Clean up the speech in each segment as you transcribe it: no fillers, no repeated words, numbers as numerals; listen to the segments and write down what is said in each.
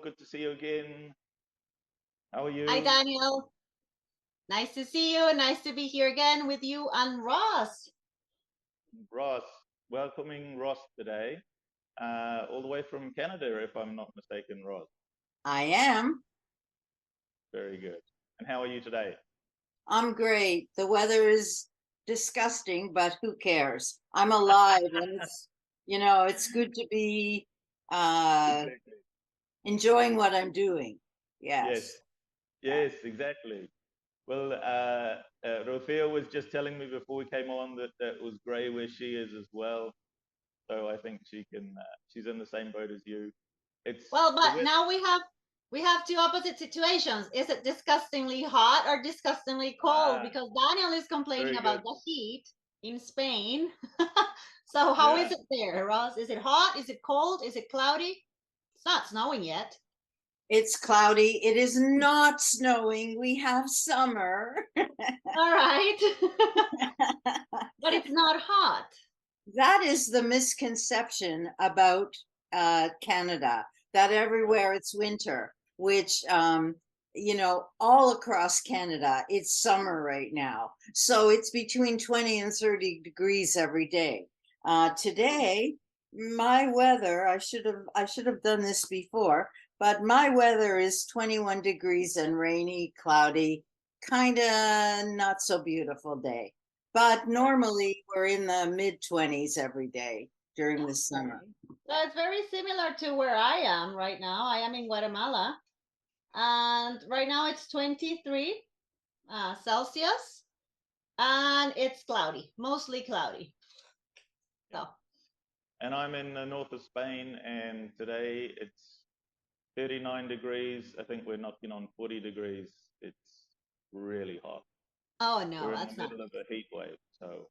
good to see you again. How are Hi, you? Daniel. Nice to see you. Nice to be here again with you and Ross. Ross, welcoming Ross today, all the way from Canada, if I'm not mistaken, Ross. I am. Very good. And how are you today? I'm great. The weather is disgusting, but who cares? I'm alive and it's good to be Exactly. enjoying what I'm doing. Yes, Yes. Yeah. yes, exactly. Well, Rofia was just telling me before we came on that it was grey where she is as well. So I think she's in the same boat as you. It's Well, the but weather. now we have two opposite situations. Is it disgustingly hot or disgustingly cold? Ah, Because Daniel is complaining very good. about the heat in Spain. So how Yeah. is it there, Ross? Is it hot? Is it cold? Is it cloudy? It's not snowing yet. It's cloudy. It is not snowing. We have summer. All right. But it's not hot. That is the misconception about Canada, that Right. everywhere it's winter, which, all across Canada, it's summer right now. So it's between 20 and 30 degrees every day. Today, my weather, I should have done this before, but my weather is 21 degrees and rainy, cloudy, kind of not so beautiful day. But Right. normally we're in the mid 20s every day during the summer. Okay. So it's very similar to where I am right now. I am in Guatemala, and right now it's 23 Celsius, and it's cloudy, mostly cloudy. Yeah. So, And I'm in the north of Spain, and today it's 39 degrees. I think we're knocking on 40 degrees. It's really hot. oh no, We're in the that's not. middle of a heat wave. So,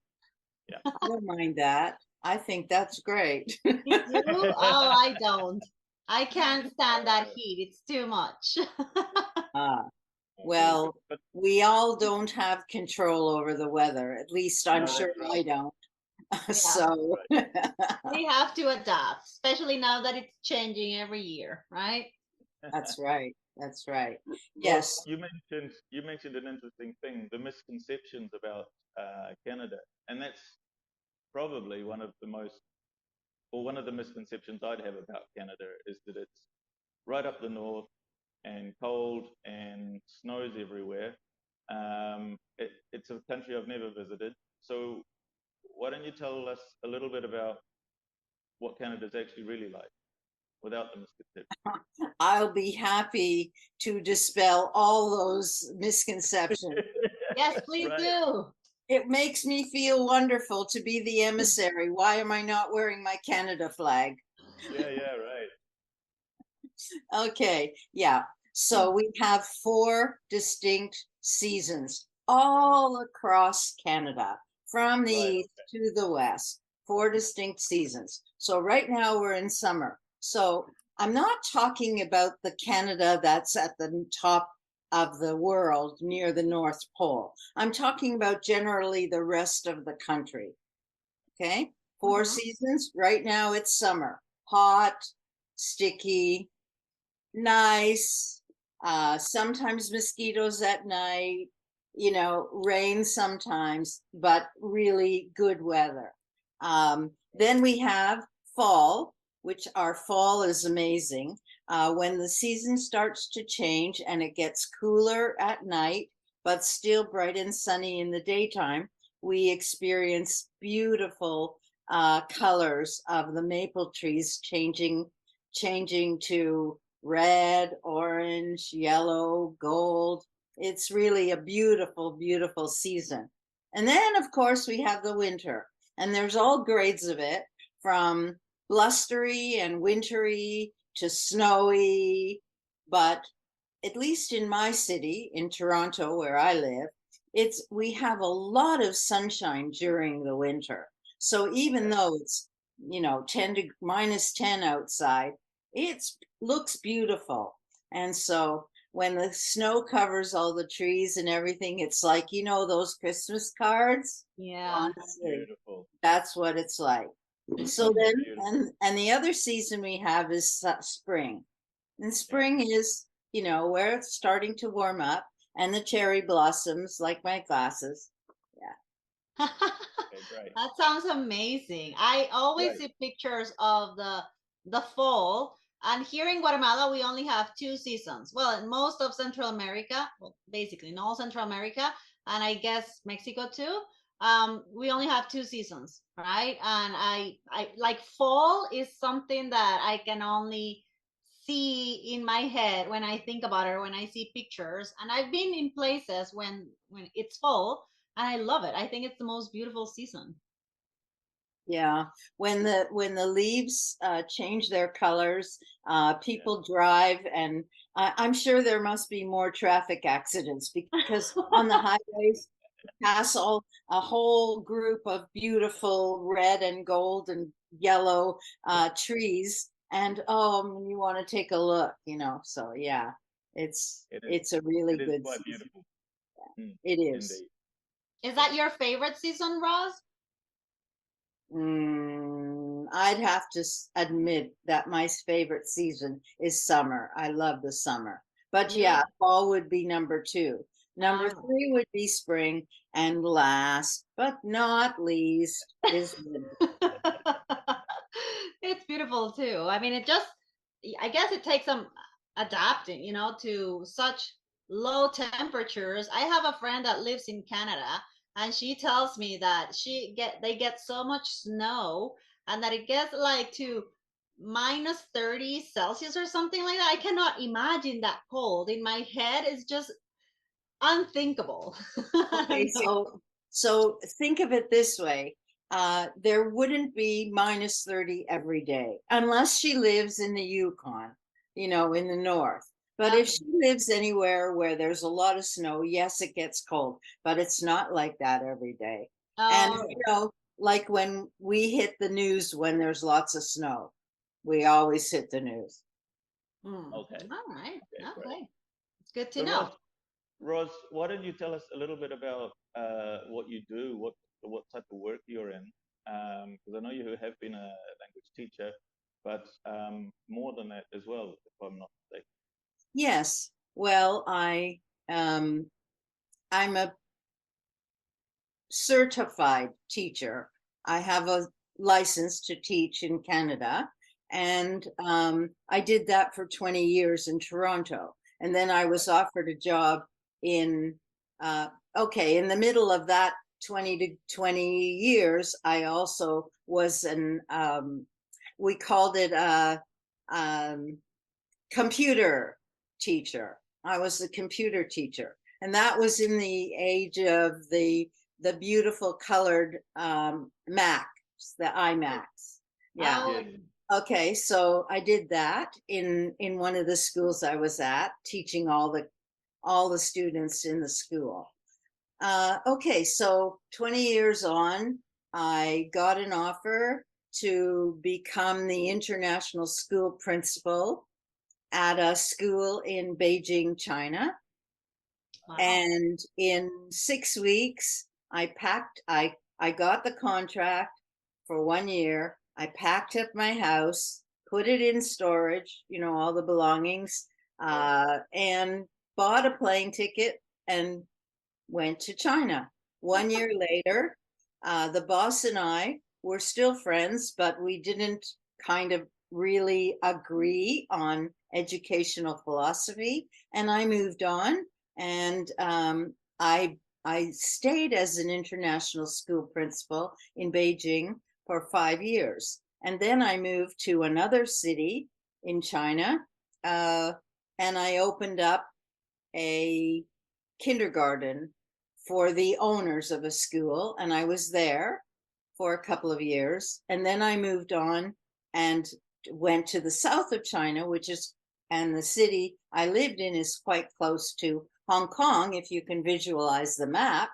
yeah. I don't mind that. I think that's great. You do? Oh, I don't. I can't stand that Uh, heat. It's too much. Ah, very good. well, But we all don't have control over the weather. At least I'm no, sure that's right. I don't. Yeah, That's So, right. we have to adapt, especially now that it's changing every year, right? that's right. That's right. Ross, Yes. you mentioned an interesting thing, the misconceptions about Canada, and that's probably one of the misconceptions I'd have about Canada is that it's right up the north and cold and snows everywhere. It's a country I've never visited. So why don't you tell us a little bit about what Canada's actually really like without the misconception? I'll be happy to dispel all those misconceptions. Yes, please Right. do. It makes me feel wonderful to be the emissary. Why am I not wearing my Canada flag? Yeah, yeah, right. Okay, yeah. So we have four distinct seasons all across Canada, from the Right. east to the west, four distinct seasons. So right now we're in summer. So I'm not talking about the Canada that's at the top of the world near the North Pole. I'm talking about generally the rest of the country. Okay, four Hmm. seasons. Right now it's summer, hot, sticky, nice. Sometimes mosquitoes at night, rain sometimes, but really good weather. Then we have fall, which our fall is amazing. When the season starts to change and it gets cooler at night, but still bright and sunny in the daytime, we experience beautiful colors of the maple trees changing to red, orange, yellow, gold. It's really a beautiful, beautiful season. And then, of course, we have the winter, and there's all grades of it, from blustery and wintry to snowy. But at least in my city, in Toronto, where I live, we have a lot of sunshine during the winter. So even Okay. though it's 10 to minus 10 outside, it looks beautiful. And so when the snow covers all the trees and everything, it's like, those Christmas cards. Yeah. Honestly, Beautiful. that's what it's like. So then, Beautiful. and the other season we have is spring. And spring is, where it's starting to warm up and the cherry blossoms like my glasses. Okay, great. That sounds amazing. I always Right. see pictures of the fall, and here in Guatemala we only have two seasons. Well, in most of Central America, well, basically in all Central America, and I guess Mexico too. We only have two seasons, right? And I like fall is something that I can only see in my head when I think about it, when I see pictures. And I've been in places when it's fall, and I love it. I think it's the most beautiful season. Yeah, when the leaves change their colors, people drive, and I'm sure there must be more traffic accidents because on the highways pass a whole group of beautiful red and gold and yellow trees, and you want to take a look, So yeah, it's It is. it's a really It is good quite season. beautiful. Mm, It is. indeed. Is that your favorite season, Roz? I'd have to admit that my favorite season is summer. I love the summer. But yeah, fall would be number two. Number Ah. three would be spring. And last but not least is winter. It's beautiful too. I mean, I guess it takes some adapting, to such low temperatures. I have a friend that lives in Canada, and she tells me that they get so much snow, and that it gets like to minus 30 Celsius or something like that. I cannot imagine that cold. In my head, it's just unthinkable. Okay, so think of it this way. There wouldn't be minus 30 every day unless she lives in the Yukon, in the north. But if she lives anywhere where there's a lot of snow, yes, it gets cold, but it's not like that every day. And, like when we hit the news when there's lots of snow, we always hit the news. Okay. All right. Okay, great. Okay. It's good to So know. Roz, why don't you tell us a little bit about what you do, what type of work you're in? Because I know you have been a language teacher, but more than that as well, if I'm not mistaken. Yes. Well, I'm a certified teacher. I have a license to teach in Canada, and I did that for 20 years in Toronto. And then I was offered a job in in the middle of that 20 years, I also was we called it a computer teacher. I was the computer teacher, and that was in the age of the beautiful colored Macs, the iMacs. Yeah. Oh, Yes. Okay, so I did that in one of the schools I was at, teaching all the students in the school. Okay, so 20 years on, I got an offer to become the international school principal at a school in Beijing, China. wow. And in 6 weeks, I got the contract for 1 year. I packed up my house, put it in storage, all the belongings, and bought a plane ticket and went to China. 1 year later, the boss and I were still friends, but we didn't kind of really agree on educational philosophy. And I moved on, and I stayed as an international school principal in Beijing for 5 years. And then I moved to another city in China, and I opened up a kindergarten for the owners of a school, and I was there for a couple of years. And then I moved on and went to the south of China, and the city I lived in is quite close to Hong Kong, if you can visualize the map.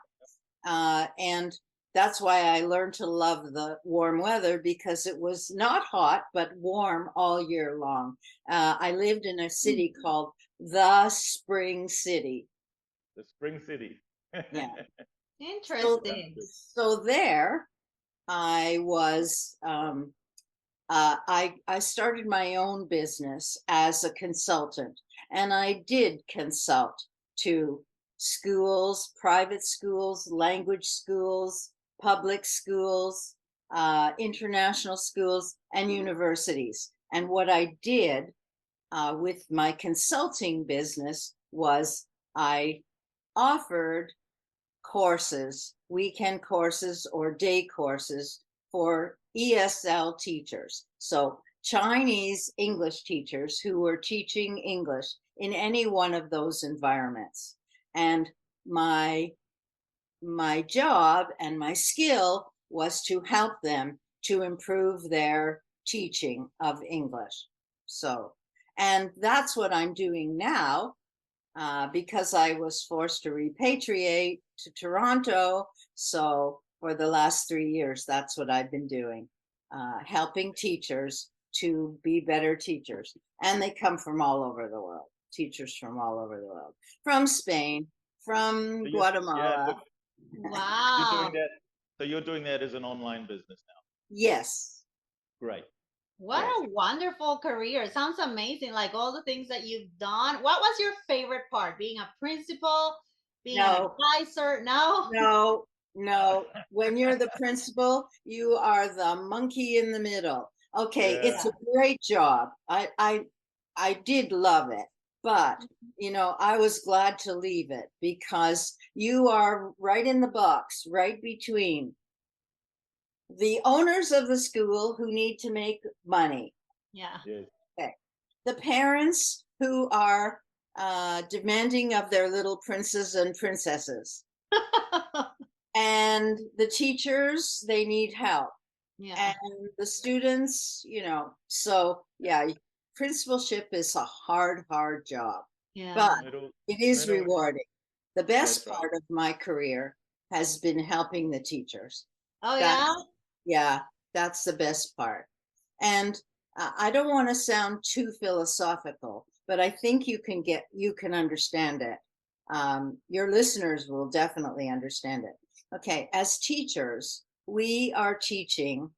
And that's why I learned to love the warm weather, because it was not hot, but warm all year long. I lived in a city called the Spring City. The Spring City. Yeah. Interesting. So there I was I started my own business as a consultant, and I did consult to schools, private schools, language schools, public schools, international schools, and universities. And what I did with my consulting business was I offered courses, weekend courses or day courses for ESL teachers. So Chinese English teachers who were teaching English in any one of those environments. And my job and my skill was to help them to improve their teaching of English. So, and that's what I'm doing now because I was forced to repatriate to Toronto. So for the last 3 years, that's what I've been doing, helping teachers to be better teachers. And they come from all over the world, teachers from all over the world, from Spain, from So Guatemala. you're Wow. doing that. So you're doing that as an online business now. Yes. Great. What Yes. a wonderful career. Sounds amazing. Like all the things that you've done. What was your favorite part? Being a principal, being an No. advisor? No? No, no. When you're the principal, you are the monkey in the middle. Okay, it's Yeah. a great job. I did love it, but I was glad to leave it because you are right in the box, right between the owners of the school who need to make money, Yeah. Yes. the parents who are demanding of their little princes and princesses, and the teachers, they need help, Yeah. and the students, so yeah, principalship is a hard job, Yeah. but Middle, it is middle, rewarding. The best That's right. part of my career has been helping the teachers. Oh, That yeah? Yeah, that's the best part. And I don't want to sound too philosophical, but I think you can understand it. Your listeners will definitely understand it. Okay, as teachers, we are teaching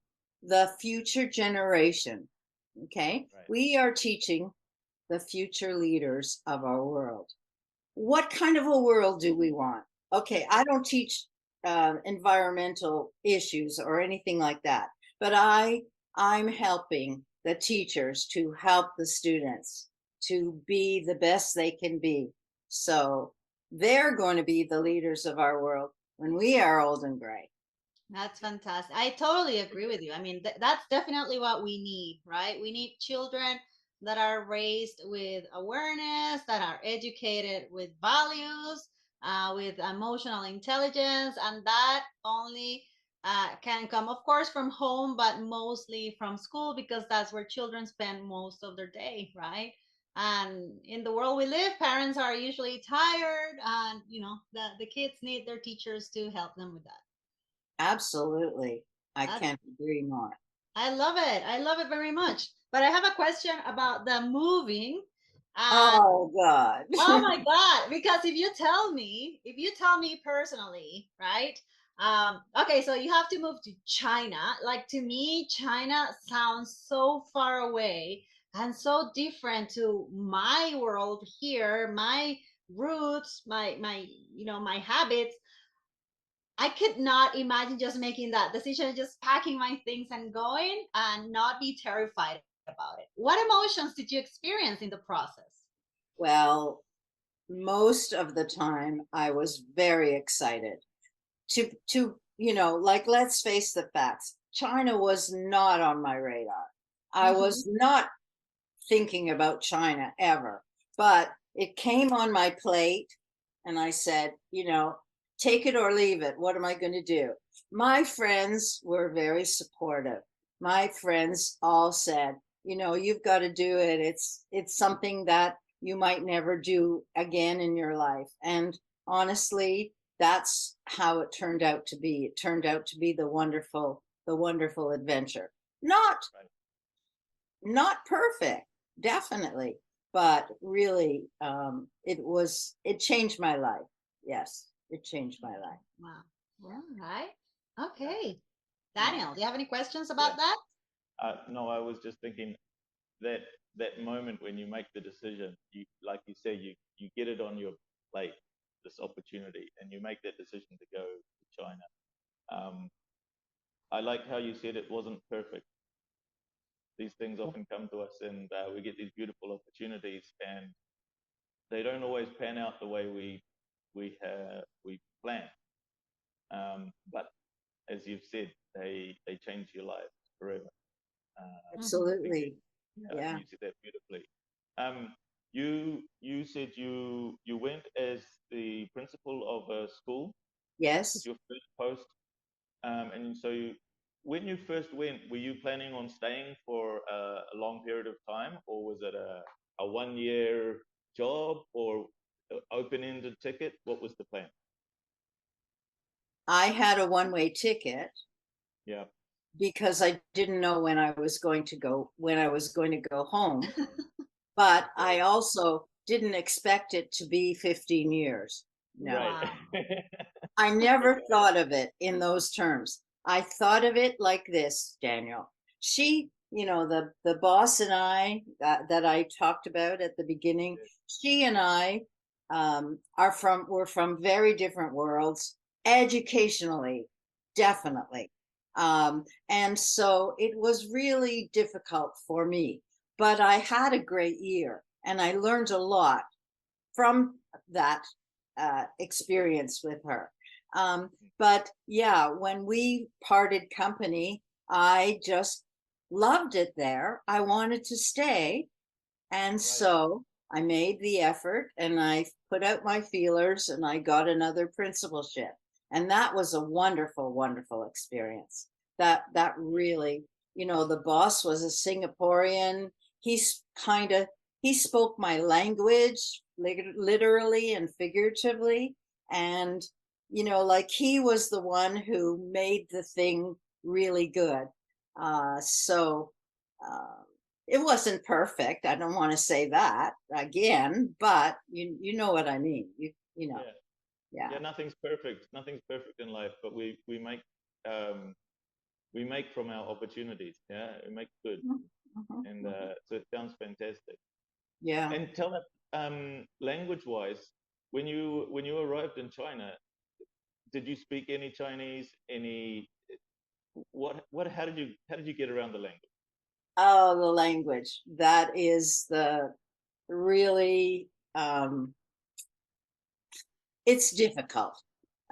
the future generation. Okay, Right. we are teaching the future leaders of our world. What kind of a world do we want? Okay, I don't teach environmental issues or anything like that, but I'm helping the teachers to help the students to be the best they can be. So they're going to be the leaders of our world when we are old and gray. That's fantastic. I totally agree with you. I mean, that's definitely what we need, right? We need children that are raised with awareness, that are educated with values, with emotional intelligence, and that only can come, of course, from home, but mostly from school because that's where children spend most of their day, right? And in the world we live, parents are usually tired, and the kids need their teachers to help them with that. Absolutely. I That's, can't agree more. I love it. I love it very much. But I have a question about the moving. And Oh, God. oh my God, because if you tell me personally, right? Okay, so you have to move to China. Like to me, China sounds so far away and so different to my world here, my roots, my habits. I could not imagine just making that decision, just packing my things and going and not be terrified about it. What emotions did you experience in the process? Well, most of the time I was very excited to like, let's face the facts. China was not on my radar. I Mhm. was not thinking about China ever, but it came on my plate and I said, take it or leave it. What am I going to do? My friends were very supportive. My friends all said, you've got to do it. It's something that you might never do again in your life. And honestly, that's how it turned out to be. It turned out to be the wonderful adventure. Not Right. not perfect, definitely, but really, it changed my life. Yes, it changed my life. Wow. All right. Okay. Yeah. Daniel, do you have any questions Yeah. about that? No, I was just thinking that that moment when you make the decision, you like you say, you get it on your plate, this opportunity, and you make that decision to go to China. Um, I like how you said it wasn't perfect. These things often come to us, and we get these beautiful opportunities, and they don't always pan out the way we plan. But as you've said, they change your life forever. I think Absolutely. Yeah. you said that beautifully. Um, you said you went as the principal of a school, Yes. your first post, and so when you first went, were you planning on staying for a long period of time, or was it a 1 year job or open-ended ticket? What was the plan? I had a one-way ticket Yeah, because I didn't know when I was going to go home. But I also didn't expect it to be 15 years. No, right. Wow. I never Okay. thought of it in those terms. I thought of it like this, Daniel. She, the boss and I that I talked about at the beginning, she and I we're from very different worlds, educationally, definitely. And so it was really difficult for me, but I had a great year and I learned a lot from that experience with her. But yeah, when we parted company, I just loved it there. I wanted to stay. And Right. so I made the effort and I put out my feelers and I got another principalship. And that was a wonderful, wonderful experience. That really, the boss was a Singaporean. He's kind of he spoke my language literally and figuratively. And like he was the one who made the thing really good. So uh, it wasn't perfect. I don't want to say that again, but you know what I mean. Yeah. Yeah. Yeah. Nothing's perfect. Nothing's perfect in life, but um, we make from our opportunities. Yeah, we make good, Mhm, mhm, and mhm. so it sounds fantastic. Yeah. And tell me, language-wise, when you arrived in China, did you speak any Chinese? Any what? How did you get around the language? Oh, the language. That is the really it's difficult.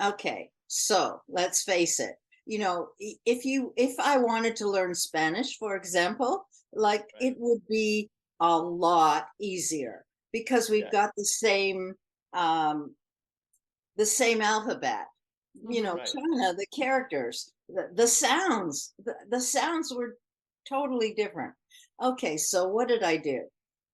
Okay, so let's face it. If I wanted to learn Spanish, for example, like Right. it would be a lot easier because we've Yeah. got um, the same alphabet. Mhm. Right. China, the characters, the sounds, the sounds were totally different. Okay, so what did I do?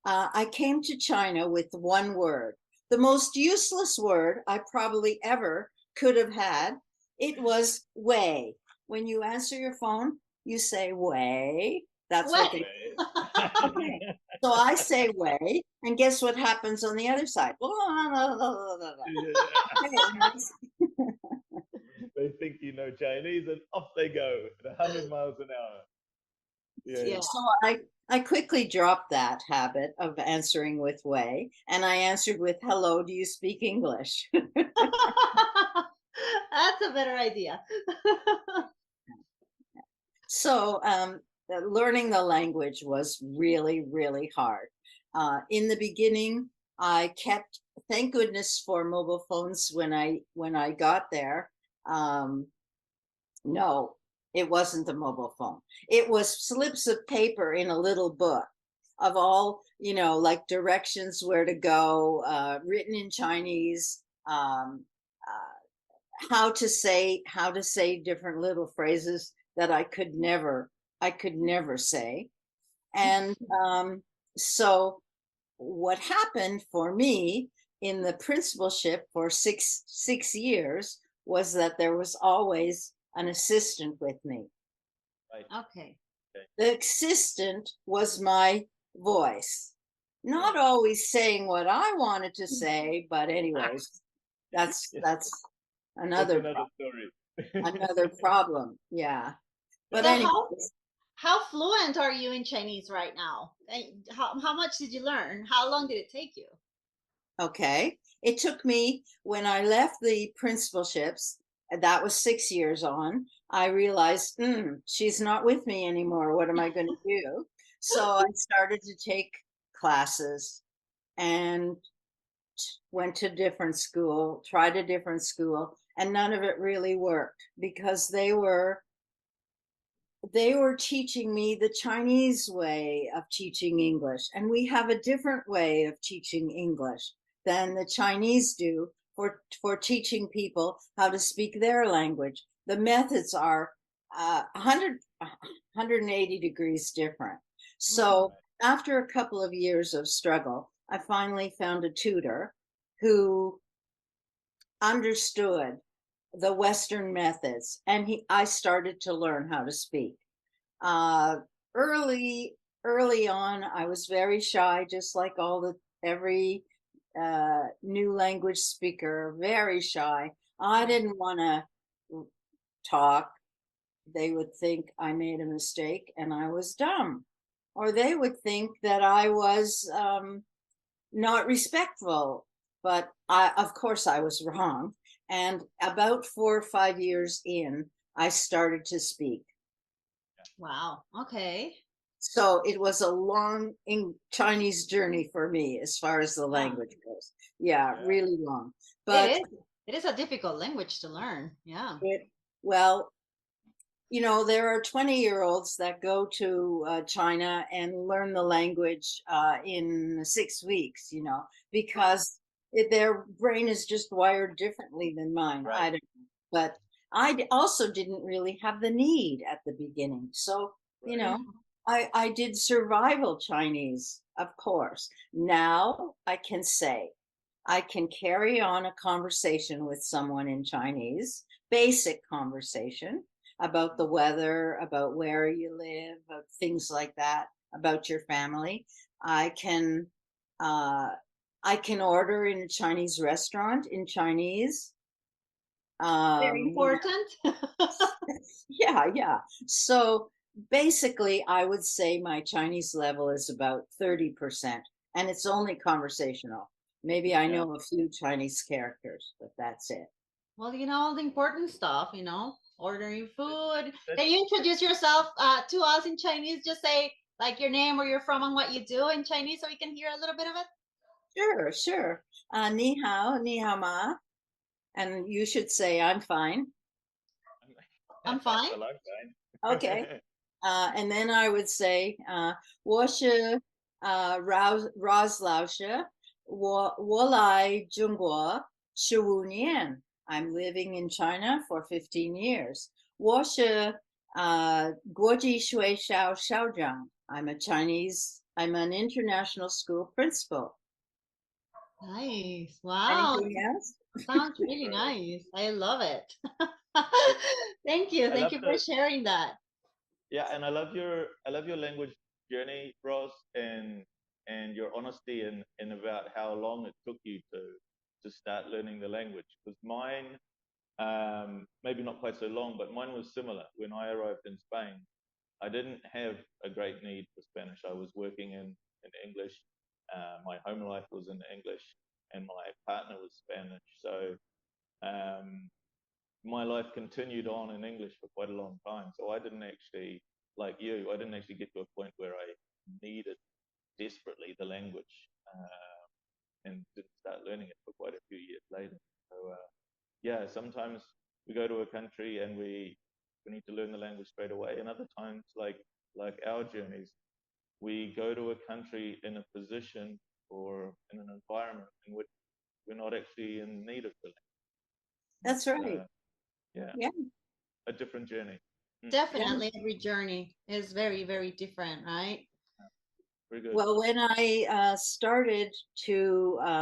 I came to China with one word, the most useless word I probably ever could have had. It was way. When you answer your phone, you say way. That's what What? they. Right. Okay. So I say way, and guess what happens on the other side? Yeah. Okay, and They think you know Chinese, and off they go at 100 miles an hour. Yeah. Yeah. so I quickly dropped that habit of answering with way, and I answered with hello, do you speak English? That's a better idea. So learning the language was really, really hard. In the beginning, I kept, thank goodness for mobile phones when I got there. Um, no, it wasn't the mobile phone. It was slips of paper in a little book of all, like directions where to go, written in Chinese, how to say different little phrases that I could never say. And so what happened for me in the principalship for six years was that there was always an assistant with me. Right. Okay. The assistant was my voice, not Right. always saying what I wanted to say, but anyways, that's Yeah. that's That's another another story. another problem. Yeah. But Yeah. So anyway, how How fluent are you in Chinese right now? And how much did you learn? How long did it take you? Okay. It took me, when I left the principalships, that was 6 years on, I realized, she's not with me anymore. What am I going to do? So I started to take classes and went to different school, tried a different school, and none of it really worked because they were teaching me the Chinese way of teaching English, and we have a different way of teaching English than the Chinese do for teaching people how to speak their language. The methods are 180 degrees different. So after a couple of years of struggle, I finally found a tutor who understood the Western methods, and I started to learn how to speak. Uh, early on, I was very shy, just like every new language speaker, very shy. I didn't want to talk. They would think I made a mistake and I was dumb, or they would think that I was not respectful. But of course, I was wrong. And about 4 or 5 years in, I started to speak. Wow. Okay. So it was a long Chinese journey for me as far as the language goes. Yeah, Yeah. really long. But It is a difficult language to learn. Yeah. well, there are 20-year-olds that go to China and learn the language in 6 weeks, because their brain is just wired differently than mine. Right. I don't know. But I also didn't really have the need at the beginning. So, Right. I did survival Chinese, of course. Now I can say I can carry on a conversation with someone in Chinese, basic conversation about the weather, about where you live, about things like that, about your family. I can uh, I can order in a Chinese restaurant in Chinese. Very important. Yeah. So basically, I would say my Chinese level is about 30%, and it's only conversational. Maybe I Yeah. know a few Chinese characters, but that's it. Well, all the important stuff, ordering food. That's- Can you introduce yourself to us in Chinese? Just say like your name, where you're from, and what you do in Chinese so we can hear a little bit of it. Sure. Ni hao ma. And you should say, I'm fine. I'm fine. Well, I'm fine. Okay. And then I would say, 我是Roslausche, 我来中国15年. I'm living in China for 15 years. 我是国际学校校长. I'm an international school principal. Nice. Wow. Anything else? Sounds really nice. I love it. Thank you. I Thank love you for sharing that. Yeah, and I love your language journey, Ross, and your honesty in about how long it took you to start learning the language. Because mine, maybe not quite so long, but mine was similar. When I arrived in Spain, I didn't have a great need for Spanish. I was working in English. My home life was in English, and my partner was Spanish. So my life continued on in English for quite a long time. So I didn't actually, like you, I didn't actually get to a point where I needed desperately the language, and didn't start learning it for quite a few years later. So yeah, sometimes we go to a country and we need to learn the language straight away, and other times, like our journeys, we go to a country in a position or in an environment in which we're not actually in need of the language. That's right. Yeah. A different journey. Definitely, every journey is very, very different, right? Very good. Well, when I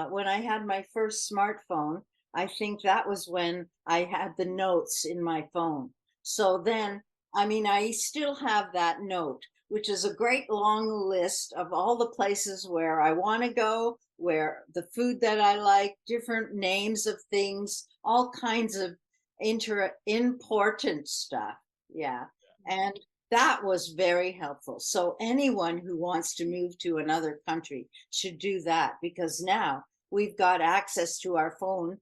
when I had my first smartphone, I think that was when I had the notes in my phone. So then, I still have that note, which is a great long list of all the places where I want to go, where the food that I like, different names of things, all kinds of important stuff. Yeah. And that was very helpful. So anyone who wants to move to another country should do that, because now we've got access to our phone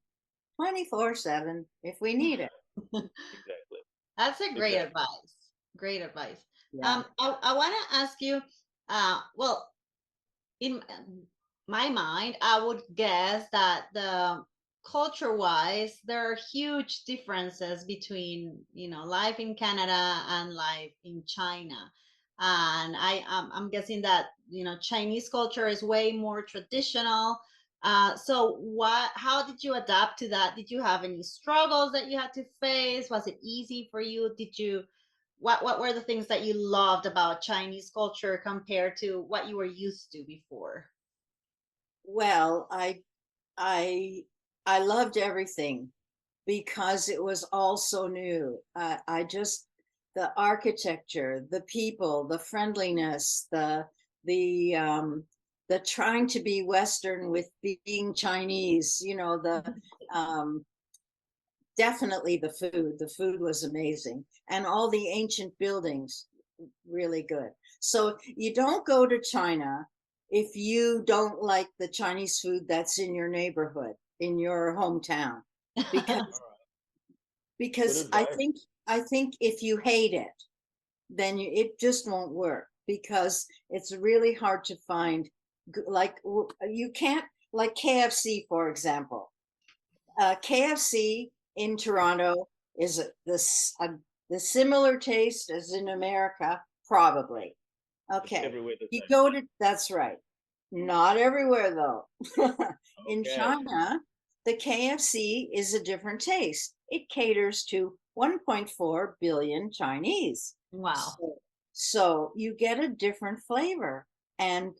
24/7 if we need it. Exactly. That's a great Exactly. advice. Great advice. Yeah. I want to ask you, well, in my mind, I would guess that the culture wise, there are huge differences between, life in Canada and life in China. And I'm guessing that, Chinese culture is way more traditional. So how did you adapt to that? Did you have any struggles that you had to face? Was it easy for you? What were the things that you loved about Chinese culture compared to what you were used to before? Well, I I loved everything because it was all so new. I just the architecture, the people, the friendliness, the the trying to be Western with being Chinese. The um, definitely the food. The food was amazing, and all the ancient buildings, really good. So you don't go to China if you don't like the Chinese food that's in your neighborhood, in your hometown, because All right. Good because I advice. think I think if you hate it, then it just won't work, because it's really hard to find like you can't, like KFC, for example. KFC in Toronto is the similar taste as in America, probably. It's Okay. everywhere the You same. go to, that's right. Not everywhere though. In Okay. China, the KFC is a different taste. It caters to 1.4 billion Chinese. Wow. So you get a different flavor, and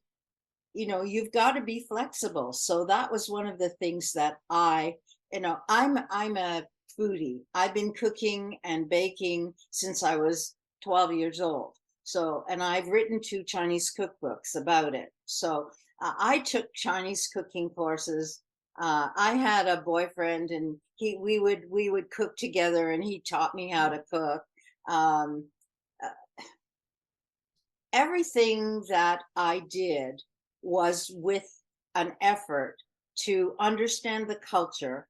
you've got to be flexible. So that was one of the things that I'm a foodie. I've been cooking and baking since I was 12 years old. So, and I've written 2 Chinese cookbooks about it. So I took Chinese cooking courses. I had a boyfriend, and we would cook together, and he taught me how to cook. Um, uh, Everything that I did was with an effort to understand the culture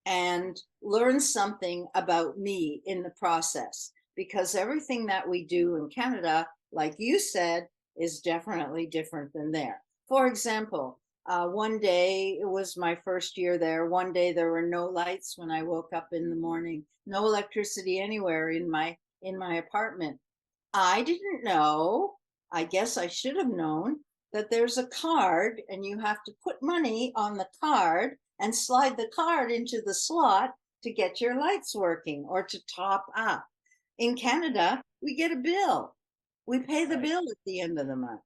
and learn something about me in the process. Because everything that we do in Canada, like you said, is definitely different than there. For example, one day, it was my first year there. One day there were no lights when I woke up in the morning, no electricity anywhere in my apartment. I didn't know. I guess I should have known that there's a card, and you have to put money on the card and slide the card into the slot to get your lights working or to top up. In Canada, we get a bill. We pay the Right. bill at the end of the month.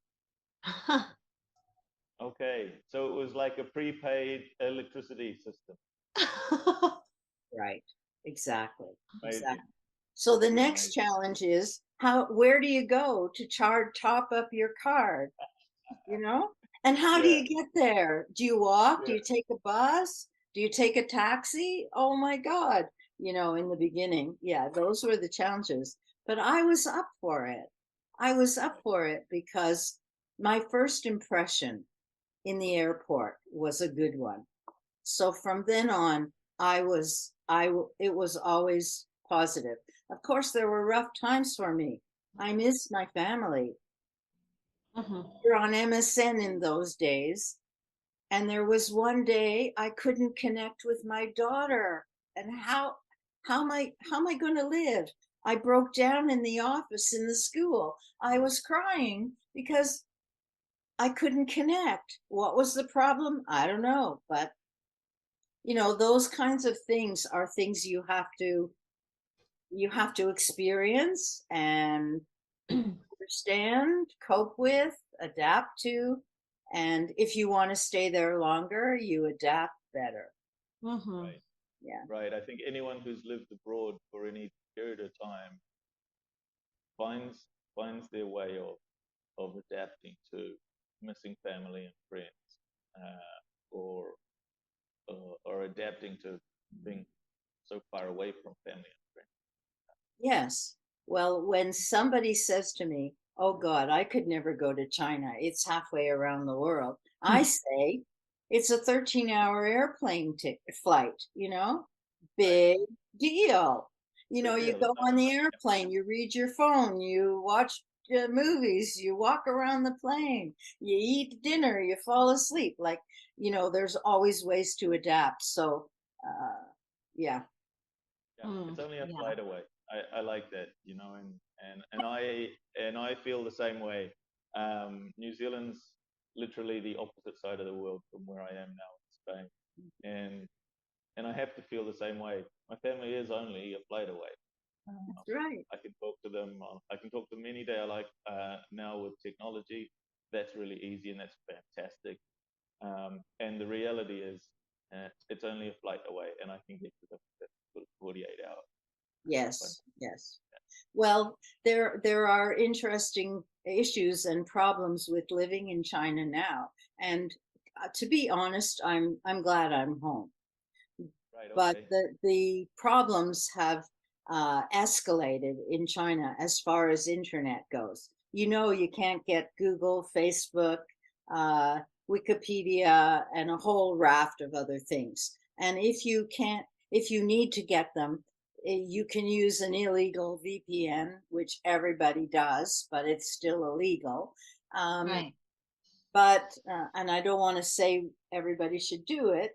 Okay. So it was like a prepaid electricity system. Right. Exactly. Amazing. Exactly. So the next Amazing. challenge is, where do you go to top up your card? you know? And how do Yeah. you get there? Do you walk? Do Yeah. you take a bus? Do you take a taxi? Oh my God. In the beginning, yeah, those were the challenges. But I was up for it. I was up for it because my first impression in the airport was a good one. So from then on, it was always positive. Of course, there were rough times for me. I missed my family. Mhm. You're on MSN in those days. And there was one day I couldn't connect with my daughter. And how am I going to live? I broke down in the office in the school. I was crying because I couldn't connect. What was the problem? I don't know. But those kinds of things are things you have to experience and understand, cope with, adapt to. And if you want to stay there longer, you adapt better. Mhm. Right. Yeah. Right. I think anyone who's lived abroad for any period of time finds their way of adapting to missing family and friends, or adapting to being so far away from family and friends. Yes. Well, when somebody says to me, "Oh God, I could never go to China. It's halfway around the world." I say, "It's a 13-hour airplane flight, Right. big deal. Big You deal. go It's on only the airplane, you read your phone, you watch movies, you walk around the plane, you eat dinner, you fall asleep. Like, there's always ways to adapt. So, yeah, Yeah, Mm, it's only a yeah. flight away. I like that, and I feel the same way. New Zealand's literally the opposite side of the world from where I am now in Spain, and I have to feel the same way. My family is only a flight away. that's right. I can talk to them. I can talk to them any day I like. Now with technology, that's really easy and that's fantastic. And the reality is, it's only a flight away, and I can get to them in sort of 48 hours. But Yes, yes. Well, there are interesting issues and problems with living in China now. And to be honest, I'm glad I'm home. right, But okay, the problems have escalated in China as far as internet goes. You can't get Google, Facebook, uh, Wikipedia, and a whole raft of other things. And if you need to get them, you can use an illegal VPN, which everybody does, but it's still illegal. Um, Right. and I don't want to say everybody should do it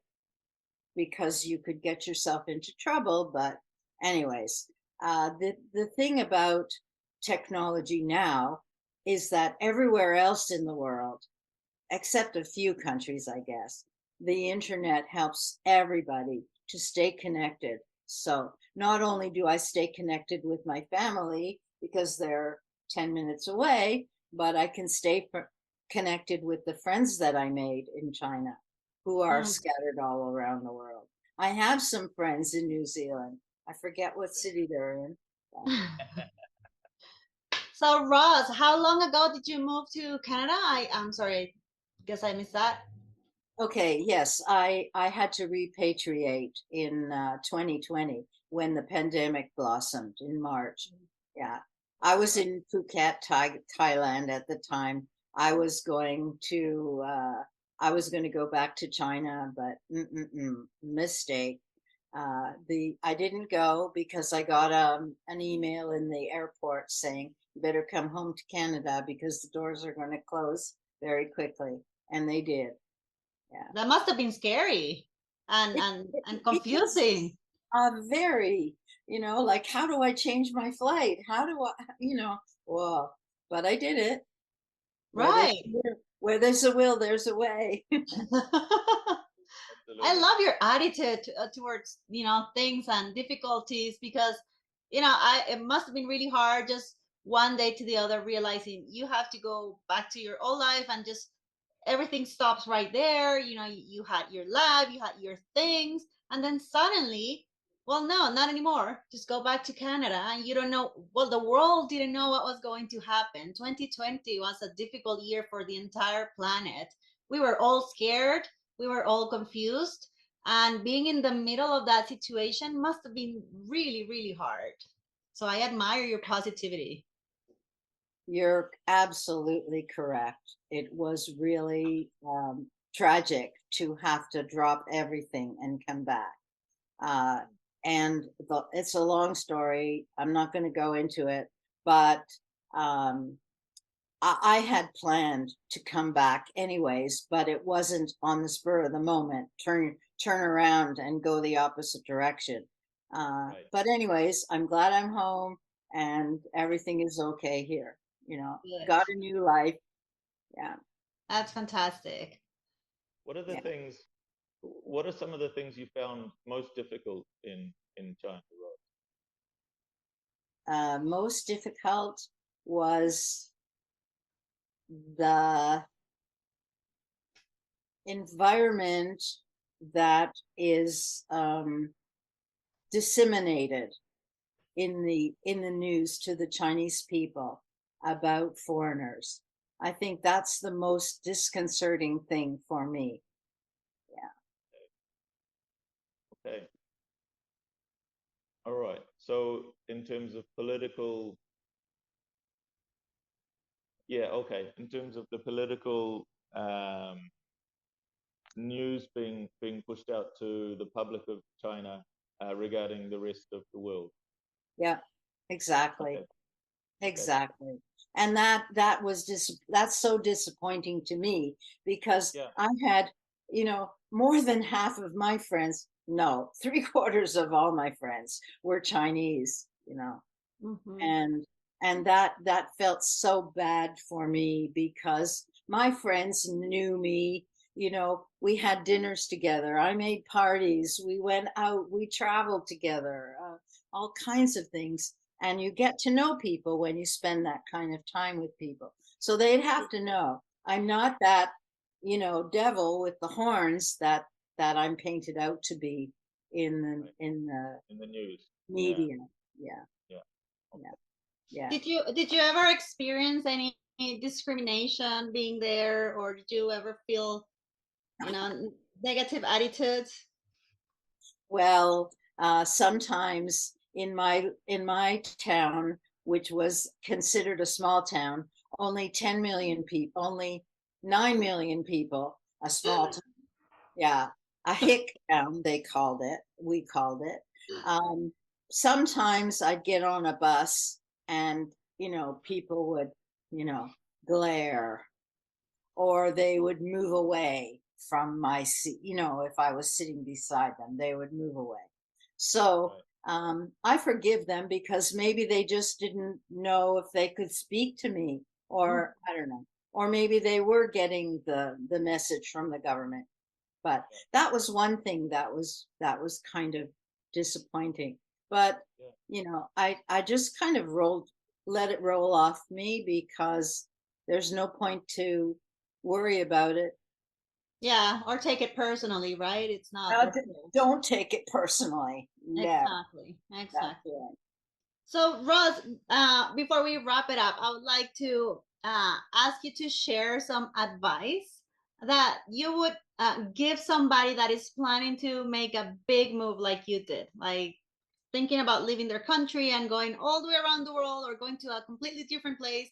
because you could get yourself into trouble. But, anyways, the thing about technology now is that everywhere else in the world, except a few countries, I guess, the internet helps everybody to stay connected. So not only do I stay connected with my family because they're 10 minutes away, but I can stay connected with the friends that I made in China who are Mm. scattered all around the world. I have some friends in New Zealand. I forget what city they're in. So Ross, how long ago did you move to Canada? I'm sorry, guess I missed that. Okay, yes, I had to repatriate in 2020 when the pandemic blossomed in March. Yeah, I was right, in Phuket, Thailand at the time. I was going to go back to China, but mistake. The I didn't go because I got an email in the airport saying you better come home to Canada because the doors are going to close very quickly, and they did. Yeah. That must have been scary and It and it and it was, confusing. very, like, how do I change my flight? How do I, well, but I did it. Right. Where there's a will, there's a way. I absolutely. love your attitude towards things and difficulties because I it must have been really hard just one day to the other realizing you have to go back to your old life and just everything stops right there. You had your life, you had your things, and then suddenly, well, no, not anymore. Just go back to Canada, and you don't know. Well, the world didn't know what was going to happen. 2020 was a difficult year for the entire planet. We were all scared, we were all confused, and being in the middle of that situation must have been really, really hard. So I admire your positivity. You're absolutely correct. It was really tragic to have to drop everything and come back. Uh, and it's a long story. I'm not going to go into it, but um, I had planned to come back anyways, but it wasn't on the spur of the moment. Turn around and go the opposite direction. Right. But anyways, I'm glad I'm home and everything is okay here. Good. Got a new life. Yeah, That's fantastic. What are the yeah. things? What are some of the things you found most difficult in China, Ross? Most difficult was the environment that is disseminated in the news to the Chinese people about foreigners. I think that's the most disconcerting thing for me. Yeah. Okay. All right. So in terms of political, yeah, okay. In terms of the political news being pushed out to the public of China regarding the rest of the world. Yeah, exactly. Okay. Exactly. And that was that's so disappointing to me because Yeah. I had, more than half of my friends, no, three-quarters of all my friends were Chinese, Mhm. and that felt so bad for me because my friends knew me. We had dinners together, I made parties, we went out, we traveled together, all kinds of things. And you get to know people when you spend that kind of time with people, so they'd have to know I'm not that devil with the horns that I'm painted out to be in the Right. in the In the news. Yeah. media. Yeah. Yeah. Okay. Yeah. Yeah. Did you ever experience any discrimination being there, or did you ever feel, negative attitudes? Well, sometimes in my town, which was considered a small town, only 10 million people, only 9 million people, a small town. Yeah, a hick town, we called it. Um, Sometimes I'd get on a bus and, people would, you know, glare, or they would move away from my seat. If I was sitting beside them, they would move away. So Right. I forgive them because maybe they just didn't know if they could speak to me, or I don't know, or maybe they were getting the message from the government. But Yeah. that was one thing that was kind of disappointing. But Yeah. I just kind of let it roll off me because there's no point to worry about it. Yeah, or take it personally, right? It's not Uh, their d- fault. don't take it personally. No, Exactly, that's exactly. right. So, Ross, before we wrap it up, I would like to ask you to share some advice that you would give somebody that is planning to make a big move like you did, like thinking about leaving their country and going all the way around the world or going to a completely different place.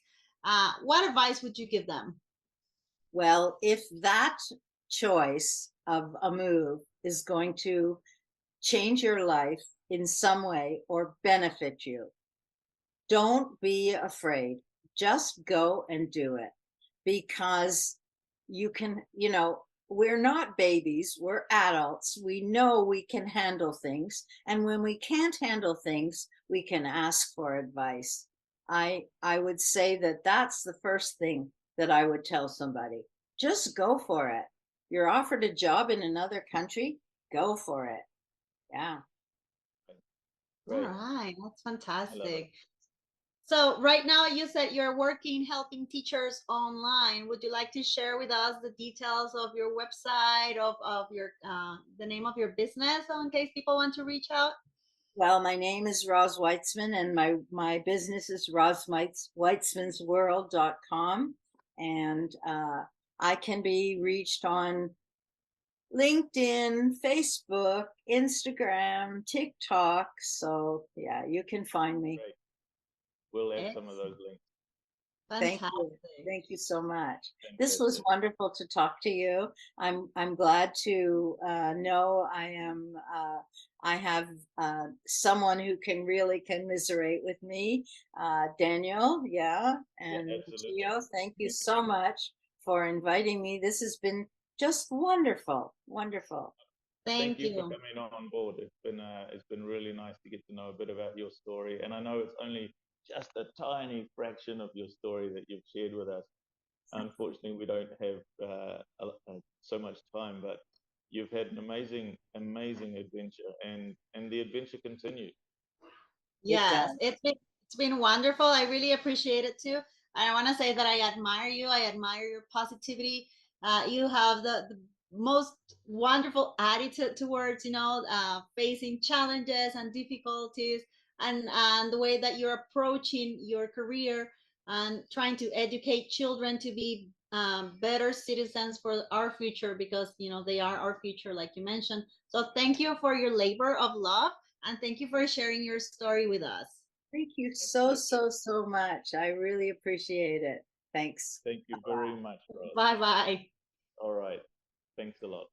What advice would you give them? Well, if that choice of a move is going to change your life in some way or benefit you, don't be afraid. Just go and do it, because we're not babies, we're adults. We know we can handle things. And when we can't handle things, we can ask for advice. I would say that that's the first thing that I would tell somebody. Just go for it. You're offered a job in another country, go for it. Yeah. All Great. right, that's I love it. fantastic. So right now you said you're working helping teachers online. Would you like to share with us the details of your website, of your the name of your business, so in case people want to reach out? Well, my name is Roz Weitzman, and my business is rozweitzmansworld.com. And I can be reached on LinkedIn, Facebook, Instagram, TikTok. So, yeah, you can find me. Great. We'll add some of Excellent. those links. Thank you. Fantastic. Thank you so much. This was Fantastic. wonderful to talk to you. I'm glad to know I have someone who can really commiserate with me, Daniel. Yeah, Yeah, and absolutely. Gio. Thank you so much for inviting me. This has been just wonderful, wonderful. Thank Thank you for you. coming on board. It's been really nice to get to know a bit about your story, and I know it's only just a tiny fraction of your story that you've shared with us. Unfortunately, we don't have so much time, but you've had an amazing adventure, and the adventure continues. It Yes, does. it's been wonderful. I really appreciate it too. I want to say that I admire you. I admire your positivity. You have the most wonderful attitude towards, facing challenges and difficulties, and the way that you're approaching your career and trying to educate children to be better citizens for our future, because they are our future, like you mentioned. So thank you for your labor of love, And thank you for sharing your story with us. Thank you so, pleasure. so much. I really appreciate it. Thanks. Thank you very much, Roz. Bye-bye. All right. Thanks a lot.